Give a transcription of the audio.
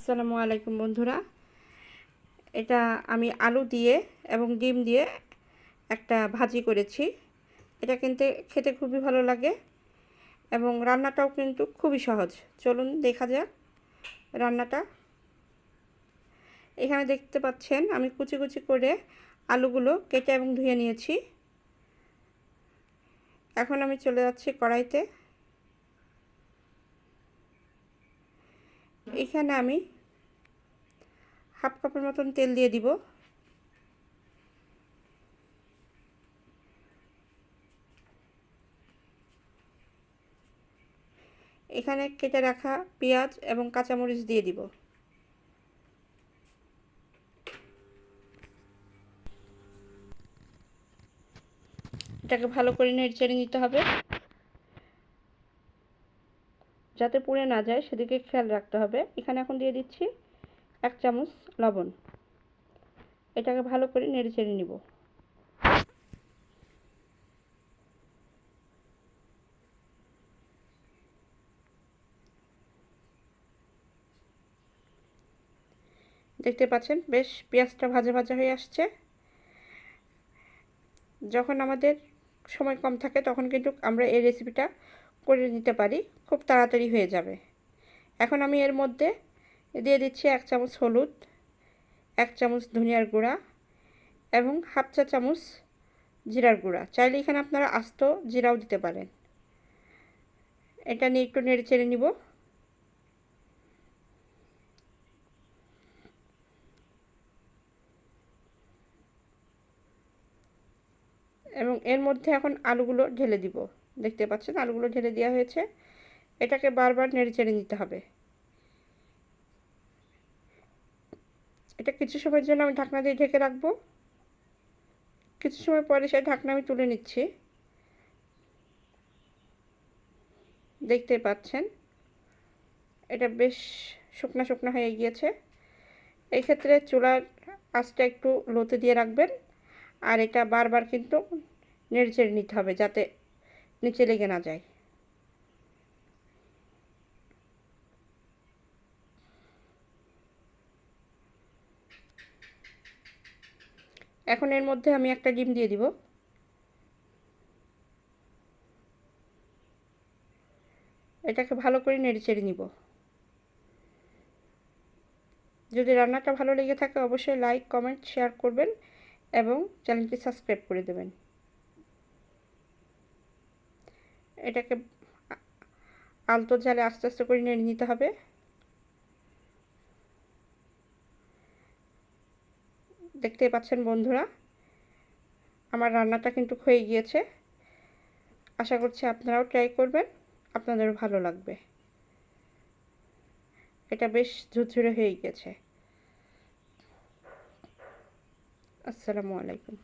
আসসালামু আলাইকুম বন্ধুরা, এটা আমি আলু দিয়ে এবং ডিম দিয়ে একটা ভাজি করেছি। এটা কিন্তু খেতে খুবই ভালো লাগে এবং রান্নাটাও কিন্তু খুবই সহজ। চলুন দেখা যাক রান্নাটা। এখানে দেখতে পাচ্ছেন আমি কুচি কুচি করে আলুগুলো কেটে এবং ধুয়ে নিয়েছি। এখন আমি চলে যাচ্ছি কড়াইতে। এখানে আমি হাফ কাপের মতন তেল দিয়ে দিব। এখানে কেটে রাখা পেঁয়াজ এবং কাঁচামরিচ দিয়ে দিব। এটাকে ভালো করে নেড়ে নিতে হবে, যাতে পুড়ে না যায় সেদিকে খেয়াল রাখতে হবে। এখানে এখন দিয়ে দিচ্ছি 1 চামচ লবণ। এটাকে ভালো করে নেড়ে নিব। দেখতে পাচ্ছেন বেশ পেঁয়াজটা ভাজা ভাজা হয়ে আসছে। যখন আমাদের সময় কম থাকে তখন কিন্তু আমরা এই রেসিপিটা করে নিতে পারি, খুব তাড়াতাড়ি হয়ে যাবে। এখন আমি এর মধ্যে দিয়ে দিচ্ছি 1 চামচ হলুদ, 1 চামচ ধনিয়ার গুঁড়া এবং হাফ চা চামচ জিরার গুঁড়া। চাইলে এখানে আপনারা আস্ত জিরাও দিতে পারেন। এটা নিয়ে একটু নেড়ে নিব। এবং এর মধ্যে এখন আলুগুলো ঢেলে দিব। দেখতে পাচ্ছেন আলুগুলো ঢেলে দেওয়া হয়েছে। এটাকে বারবার নেড়ে নিতে হবে। এটা কিছু সময়ের জন্য আমি ঢাকনা দিয়ে ঢেকে রাখবো। কিছু সময় পরে সেই ঢাকনা আমি তুলে নিচ্ছি। দেখতে পাচ্ছেন এটা বেশ শুকনা শুকনা হয়ে গিয়েছে। এই ক্ষেত্রে চুলার আঁচটা একটু লোতে দিয়ে রাখবেন, আর এটা বারবার কিন্তু নেড়ে নিতে হবে যাতে নিচে লেগে না যায়। এখন এর মধ্যে আমি একটা ডিম দিয়ে দিব। এটাকে ভালো করে নেড়ে নিব। যদি রান্নাটা ভালো লেগে থাকে অবশ্যই লাইক, কমেন্ট, শেয়ার করবেন এবং চ্যানেলটি সাবস্ক্রাইব করে দেবেন। এটাকে আলতো জালে আস্তে আস্তে করে নেড়ে নিতে হবে। দেখতেই পাচ্ছেন বন্ধুরা, আমার রান্নাটা কিন্তু হয়ে গিয়েছে। আশা করছি আপনারাও ট্রাই করবেন, আপনাদেরও ভালো লাগবে। এটা বেশ ঝুরঝুরে হয়ে গিয়েছে। আসসালামু আলাইকুম।